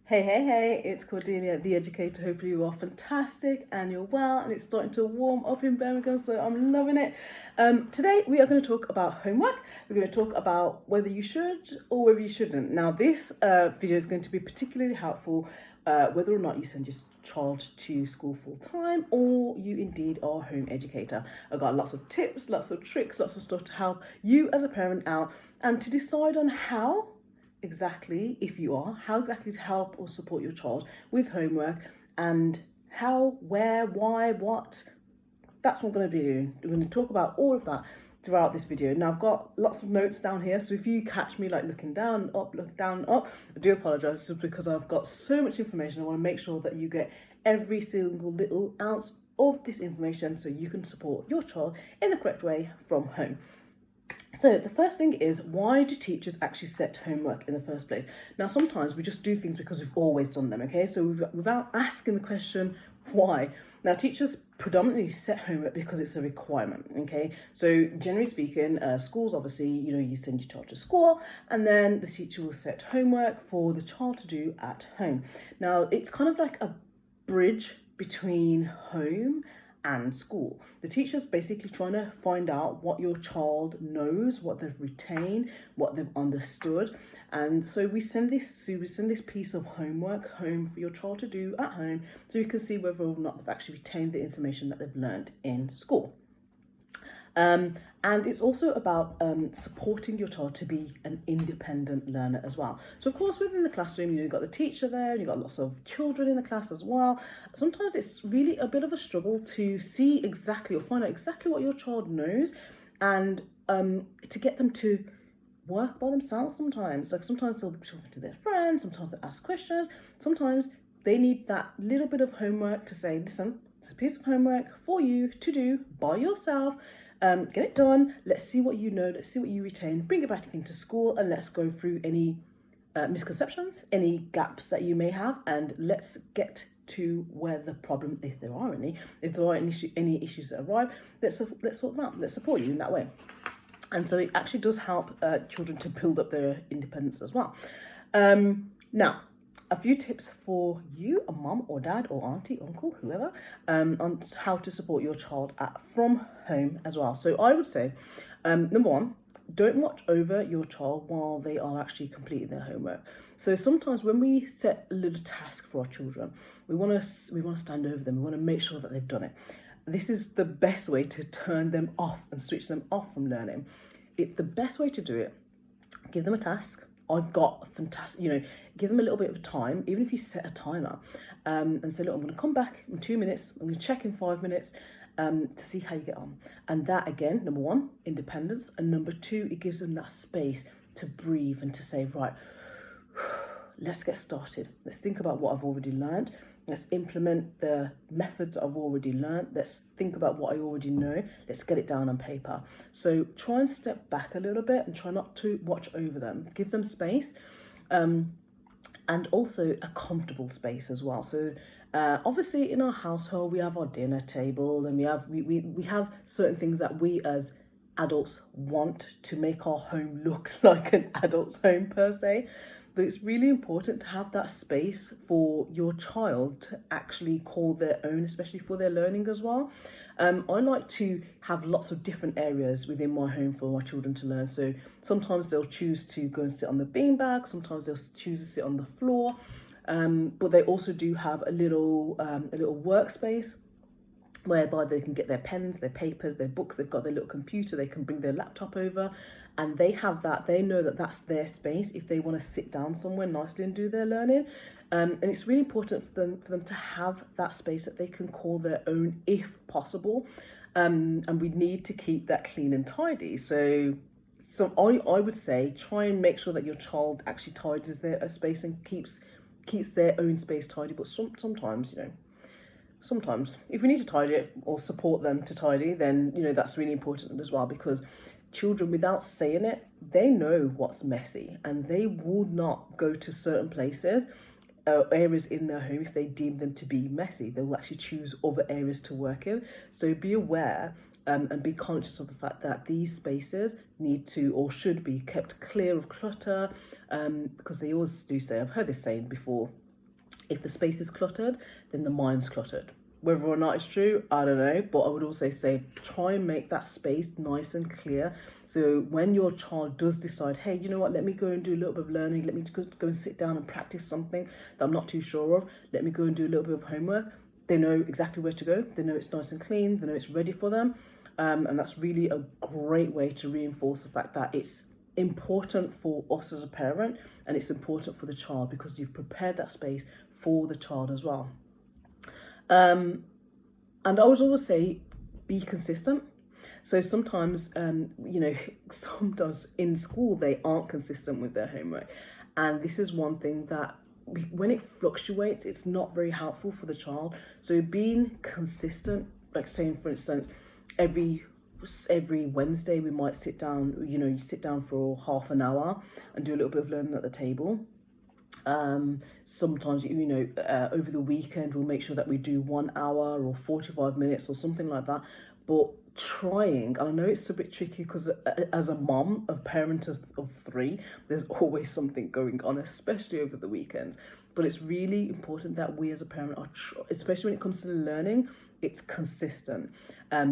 Hey, it's Cordelia, the educator. Hopefully you are fantastic and you're well and it's starting to warm up in Birmingham, so I'm loving it. Today we are going to talk about homework. We're going to talk about whether you should or whether you shouldn't. Now this video is going to be particularly helpful whether or not you send your child to school full time or you indeed are a home educator. I've got lots of tips, lots of tricks, lots of stuff to help you as a parent out and to decide on how exactly, if you are, how exactly to help or support your child with homework and how, where, why, what. That's what I'm going to be doing. We're going to talk about all of that throughout this video. Now I've got lots of notes down here, so if you catch me like looking down, up, look down, up, I do apologise, just because I've got so much information. I want to make sure that you get every single little ounce of this information so you can support your child in the correct way from home. So the first thing is, why do teachers actually set homework in the first place? Now, sometimes we just do things because we've always done them, okay? So without asking the question, why? Now, teachers predominantly set homework because it's a requirement, okay? So generally speaking, schools, obviously, you send your child to school and then the teacher will set homework for the child to do at home. Now, it's kind of like a bridge between home and school. The teacher's basically trying to find out what your child knows, what they've retained, what they've understood. And so we send this piece of homework home for your child to do at home so you can see whether or not they've actually retained the information that they've learned in school. And it's also about supporting your child to be an independent learner as well. So of course, within the classroom, you've got the teacher there, you've got lots of children in the class as well. Sometimes it's really a bit of a struggle to see exactly or find out exactly what your child knows and to get them to work by themselves sometimes. Like sometimes they'll be talking to their friends, sometimes they ask questions, sometimes they need that little bit of homework to say, listen, it's a piece of homework for you to do by yourself. Get it done. Let's see what you know. Let's see what you retain. Bring it back into school and let's go through any misconceptions, any gaps that you may have, and let's get to where the problem, if there are any any issues that arrive, let's sort them out. Let's support you in that way. And so it actually does help children to build up their independence as well. Now, a few tips for you, a mum or dad or auntie, uncle, whoever, on how to support your child from home as well. So I would say, number one, don't watch over your child while they are actually completing their homework. So sometimes when we set a little task for our children, we want to stand over them. We want to make sure that they've done it. This is the best way to turn them off and switch them off from learning. It's the best way to do it. Give them a task. I've got fantastic, give them a little bit of time, even if you set a timer, and say, look, I'm going to come back in 2 minutes. I'm going to check in 5 minutes to see how you get on. And that, again, number one, independence. And number two, it gives them that space to breathe and to say, right, let's get started. Let's think about what I've already learned. Let's implement the methods I've already learned. Let's think about what I already know. Let's get it down on paper. So try and step back a little bit and try not to watch over them. Give them space and also a comfortable space as well. So obviously in our household, we have our dinner table and we have certain things that we as adults want to make our home look like an adult's home per se. But it's really important to have that space for your child to actually call their own, especially for their learning as well. I like to have lots of different areas within my home for my children to learn. So sometimes they'll choose to go and sit on the beanbag, sometimes they'll choose to sit on the floor, but they also do have a little workspace whereby they can get their pens, their papers, their books, they've got their little computer, they can bring their laptop over and they have that, they know that that's their space if they want to sit down somewhere nicely and do their learning. And it's really important for them to have that space that they can call their own if possible. And we need to keep that clean and tidy. So I would say try and make sure that your child actually tidies their space and keeps their own space tidy. But sometimes, sometimes if we need to tidy it or support them to tidy, then that's really important as well, because children, without saying it, they know what's messy and they would not go to certain places, areas in their home, if they deem them to be messy. They will actually choose other areas to work in. So be aware and be conscious of the fact that these spaces need to or should be kept clear of clutter, because they always do say, I've heard this saying before, If the space is cluttered, then the mind's cluttered. Whether or not it's true, I don't know. But I would also say try and make that space nice and clear. So when your child does decide, hey, you know what, let me go and do a little bit of learning. Let me go and sit down and practice something that I'm not too sure of. Let me go and do a little bit of homework. They know exactly where to go. They know it's nice and clean. They know it's ready for them. And that's really a great way to reinforce the fact that it's important for us as a parent and it's important for the child because you've prepared that space for the child as well. And I would always say be consistent. So sometimes, sometimes in school they aren't consistent with their homework. And this is one thing that when it fluctuates, it's not very helpful for the child. So being consistent, like saying, for instance, every Wednesday we might sit down, you sit down for half an hour and do a little bit of learning at the table. Sometimes, over the weekend we'll make sure that we do 1 hour or 45 minutes or something like that. But trying, and I know it's a bit tricky because as a mom, a parent of 3, there's always something going on, especially over the weekends. But it's really important that we as a parent are, especially when it comes to learning, it's consistent.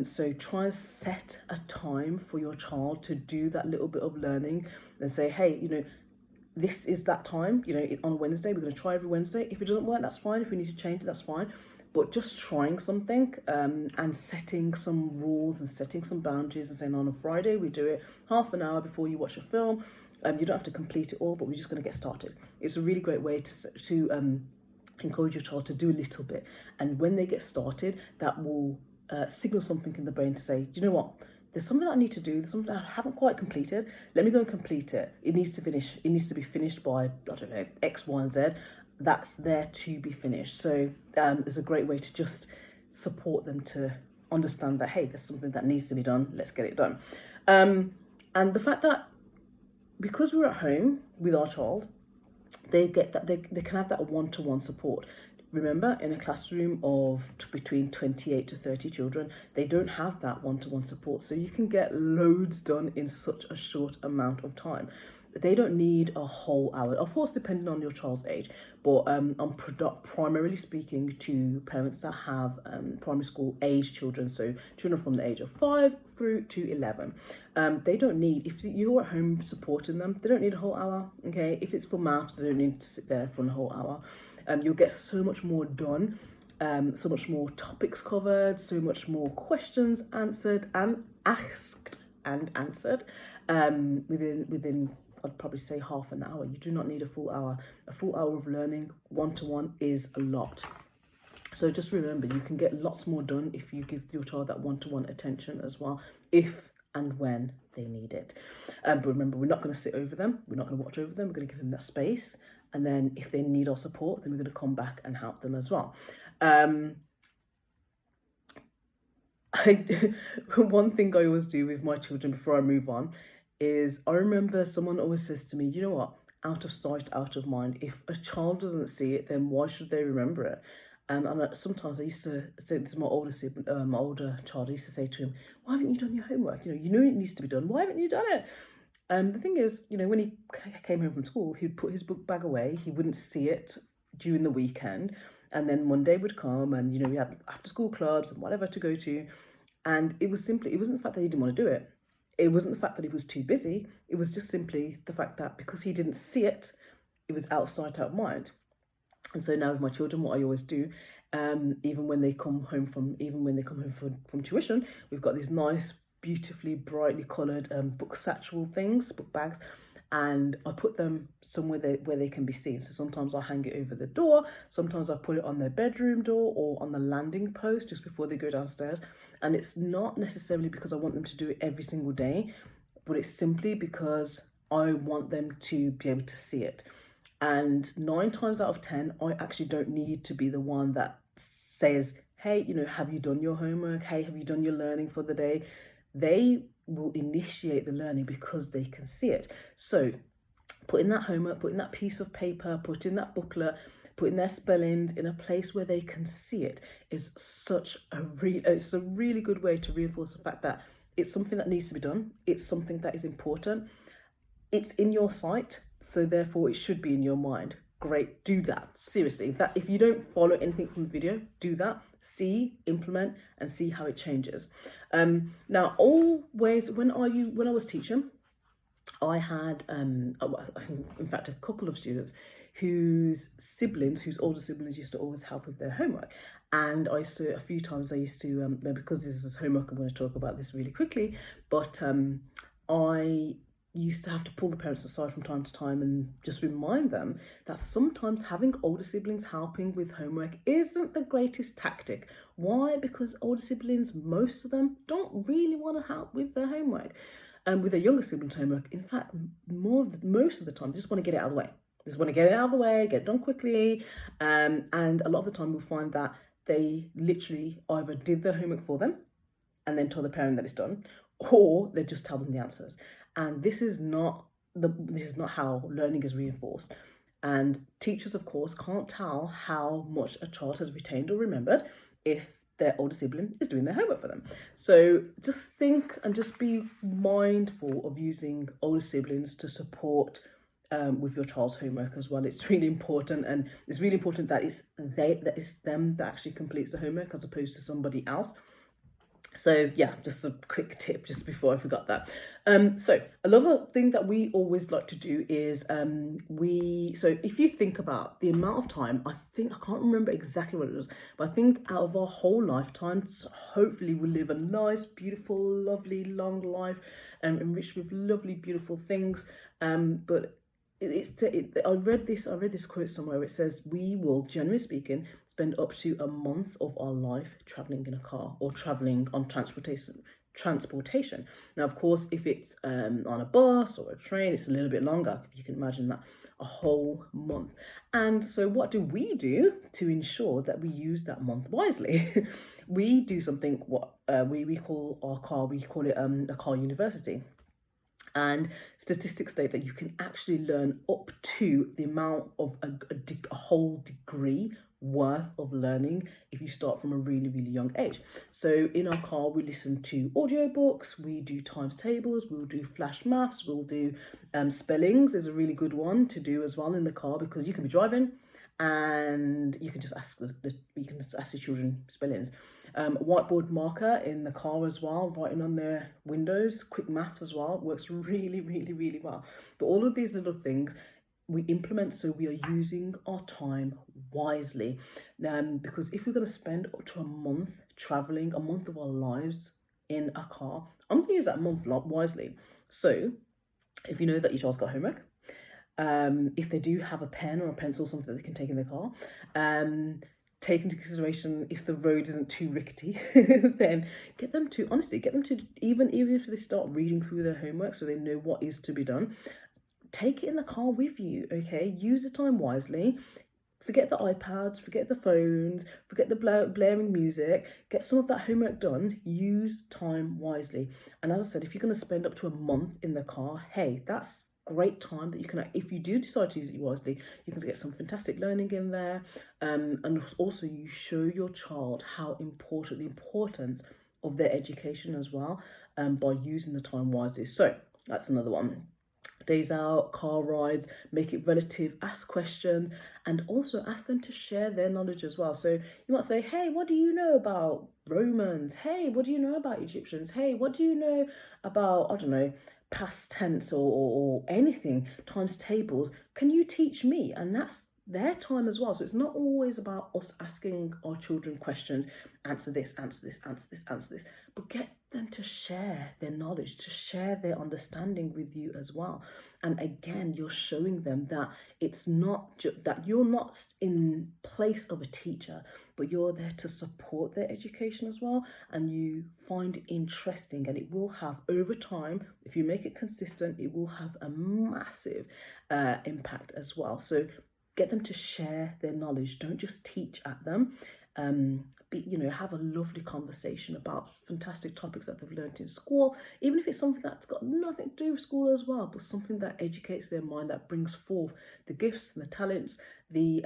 So try and set a time for your child to do that little bit of learning and say, hey, this is that time, on a Wednesday, we're going to try every Wednesday. If it doesn't work, that's fine. If we need to change it, that's fine. But just trying something and setting some rules and setting some boundaries and saying on a Friday, we do it half an hour before you watch a film. You don't have to complete it all, but we're just going to get started. It's a really great way to encourage your child to do a little bit. And when they get started, that will signal something in the brain to say, do you know what? There's something that I need to do. There's something I haven't quite completed. Let me go and complete it. It needs to finish. It needs to be finished by, I don't know, X, Y, and Z. That's there to be finished. So it's a great way to just support them to understand that, hey, there's something that needs to be done. Let's get it done. And the fact that because we're at home with our child, they get that they can have that one-to-one support. Remember, in a classroom of between 28 to 30 children, they don't have that one-to-one support. So you can get loads done in such a short amount of time. They don't need a whole hour, of course, depending on your child's age. But I'm primarily speaking to parents that have primary school age children, so children from the age of 5 through to 11. They don't need, if you're at home supporting them, they don't need a whole hour, okay? If it's for maths, they don't need to sit there for a whole hour. You'll get so much more done, so much more topics covered, so much more questions answered and asked and answered within I'd probably say half an hour. You do not need a full hour. A full hour of learning one-to-one is a lot. So just remember, you can get lots more done if you give your child that one-to-one attention as well, if and when they need it. But remember, we're not going to sit over them. We're not going to watch over them. We're going to give them that space. And then if they need our support, then we're going to come back and help them as well. One thing I always do with my children before I move on is I remember someone always says to me, you know what, out of sight, out of mind. If a child doesn't see it, then why should they remember it? And sometimes I used to say this to my older child. I used to say to him, why haven't you done your homework? You know it needs to be done. Why haven't you done it? The thing is, when he came home from school, he'd put his book bag away. He wouldn't see it during the weekend. And then Monday would come and, we had after school clubs and whatever to go to. And it wasn't the fact that he didn't want to do it. It wasn't the fact that he was too busy. It was just simply the fact that because he didn't see it, it was out of sight, out of mind. And so now with my children, what I always do, even when they come home from tuition, we've got these nice, beautifully, brightly coloured book satchel things, book bags, and I put them somewhere where they can be seen. So sometimes I hang it over the door, sometimes I put it on their bedroom door or on the landing post just before they go downstairs. And it's not necessarily because I want them to do it every single day, but it's simply because I want them to be able to see it. And 9 times out of 10, I actually don't need to be the one that says, hey, have you done your homework? Hey, have you done your learning for the day? They will initiate the learning because they can see it. So putting that homework, putting that piece of paper, putting that booklet, putting their spellings in a place where they can see it is it's a really good way to reinforce the fact that it's something that needs to be done. It's something that is important. It's in your sight, so therefore it should be in your mind. great, do that. Seriously, that if you don't follow anything from the video, do that. See, implement, and see how it changes. Now, always when I was teaching, I had in fact a couple of students whose older siblings used to always help with their homework. And a few times I used to, because this is homework, I'm going to talk about this really quickly, but I used to have to pull the parents aside from time to time and just remind them that sometimes having older siblings helping with homework isn't the greatest tactic. Why? Because older siblings, most of them, don't really want to help with their homework. With their younger siblings' homework, in fact, most of the time, they just want to get it out of the way. They just want to get it out of the way, get it done quickly. And a lot of the time, we'll find that they literally either did their homework for them and then told the parent that it's done, or they just tell them the answers. And this is not how learning is reinforced. And teachers, of course, can't tell how much a child has retained or remembered if their older sibling is doing their homework for them. So just think and just be mindful of using older siblings to support with your child's homework as well. It's really important, and it's really important that it's them that actually completes the homework as opposed to somebody else. So yeah, just a quick tip just before I forgot that. So another thing that we always like to do is so if you think about the amount of time, I can't remember exactly what it was, but I think out of our whole lifetimes, hopefully we live a nice, beautiful, lovely, long life, enriched with lovely, beautiful things. But I read this quote somewhere. It says we will, generally speaking, spend up to a month of our life traveling in a car or traveling on transportation. Now, of course, if it's on a bus or a train, it's a little bit longer. If you can imagine that, a whole month. And so what do we do to ensure that we use that month wisely? We do something what we call our car, we call it a car university. And statistics state that you can actually learn up to the amount of a whole degree worth of learning if you start from a really, really young age. So in our car, we listen to audiobooks, we do times tables, we'll do flash maths, we'll do spellings is a really good one to do as well in the car, because you can be driving and you can just ask the children spellings. Whiteboard marker in the car as well, writing on their windows, quick maths as well, works really, really, really well. But all of these little things we implement so we are using our time wisely. Because if we're going to spend up to a month traveling, a month of our lives in a car, I'm going to use that month wisely. So if you know that your child's got homework, if they do have a pen or a pencil, something that they can take in their car, take into consideration if the road isn't too rickety, then get them to even if they start reading through their homework so they know what is to be done, take it in the car with you, okay? Use the time wisely. Forget the iPads, forget the phones, forget the blaring music. Get some of that homework done. Use time wisely. And as I said, if you're going to spend up to a month in the car, hey, that's great time that you can, if you do decide to use it wisely, you can get some fantastic learning in there. And also you show your child the importance of their education as well, by using the time wisely. So that's another one. Days out, car rides, make it relative, ask questions, and also ask them to share their knowledge as well. So you might say, hey, what do you know about Romans? Hey, what do you know about Egyptians? Hey, what do you know about, I don't know, past tense or anything, times tables? Can you teach me? And that's their time as well. So it's not always about us asking our children questions, answer this, answer this, answer this, answer this, but get them to share their knowledge, to share their understanding with you as well. And again, you're showing them that it's not that you're not in place of a teacher, but you're there to support their education as well. And you find it interesting, and it will have, over time, if you make it consistent, it will have a massive impact as well. So get them to share their knowledge. Don't just teach at them. Have a lovely conversation about fantastic topics that they've learned in school, even if it's something that's got nothing to do with school as well, but something that educates their mind, that brings forth the gifts and the talents, the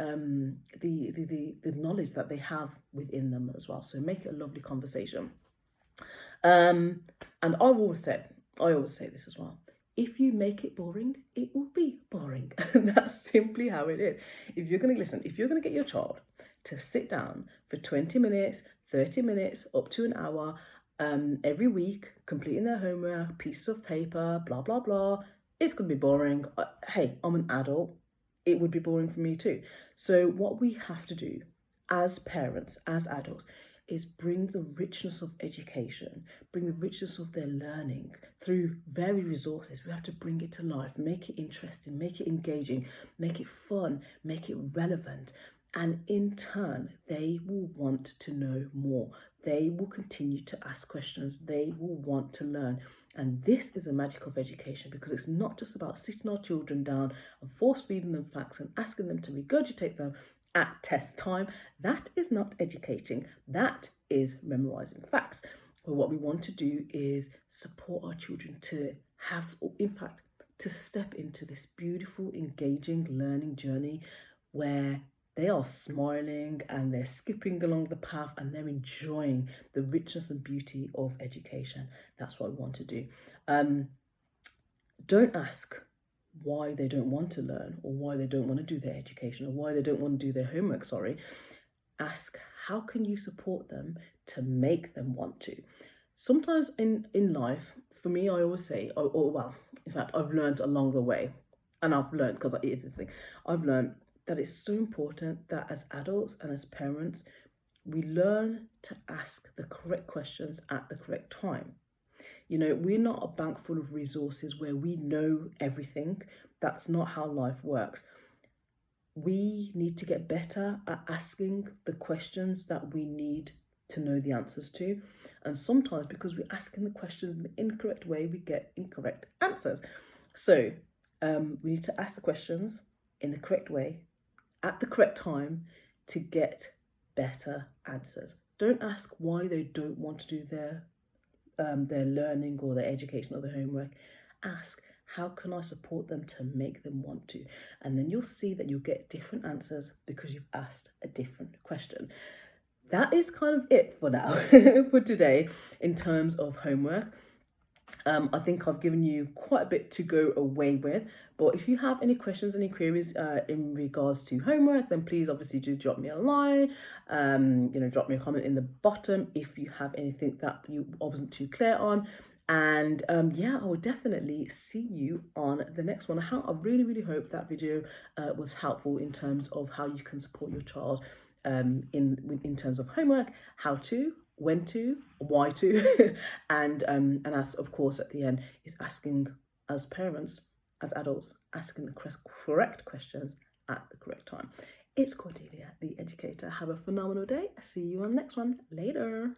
knowledge that they have within them as well. So make it a lovely conversation. And I always say this as well. If you make it boring, it will be boring. And that's simply how it is. If you're going to get your child to sit down for 20 minutes, 30 minutes, up to an hour, every week, completing their homework, pieces of paper, blah, blah, blah, it's going to be boring. Hey, I'm an adult. It would be boring for me too. So what we have to do as parents, as adults, is bring the richness of education, bring the richness of their learning through varied resources. We have to bring it to life, make it interesting, make it engaging, make it fun, make it relevant. And in turn, they will want to know more. They will continue to ask questions. They will want to learn. And this is the magic of education, because it's not just about sitting our children down and force feeding them facts and asking them to regurgitate them at test time. That is not educating. That is memorizing facts. But what we want to do is support our children to have, in fact, to step into this beautiful, engaging learning journey where they are smiling and they're skipping along the path and they're enjoying the richness and beauty of education. That's what we want to do. Don't ask why they don't want to learn, or why they don't want to do their education, or why they don't want to do their homework, Ask, how can you support them to make them want to? Sometimes in life, for me, I always say, in fact, I've learned along the way, and I've learned, because it is this thing, I've learned that it's so important that as adults and as parents, we learn to ask the correct questions at the correct time. You know, we're not a bank full of resources where we know everything. That's not how life works. We need to get better at asking the questions that we need to know the answers to. And sometimes, because we're asking the questions in the incorrect way, we get incorrect answers. So we need to ask the questions in the correct way, at the correct time, to get better answers. Don't ask why they don't want to do their learning or their education or their homework. Ask, how can I support them to make them want to? And then you'll see that you'll get different answers because you've asked a different question. That is kind of it for now, for today, in terms of homework. I think I've given you quite a bit to go away with, but if you have any questions, any queries in regards to homework, then please obviously do drop me a line, drop me a comment in the bottom if you have anything that I wasn't too clear on. And I will definitely see you on the next one. I really, really hope that video was helpful in terms of how you can support your child in terms of homework, how to, when to, why to, and as of course at the end is asking, as parents, as adults, asking the correct questions at the correct time. It's Cordelia, the educator. Have a phenomenal day. See you on the next one. Later.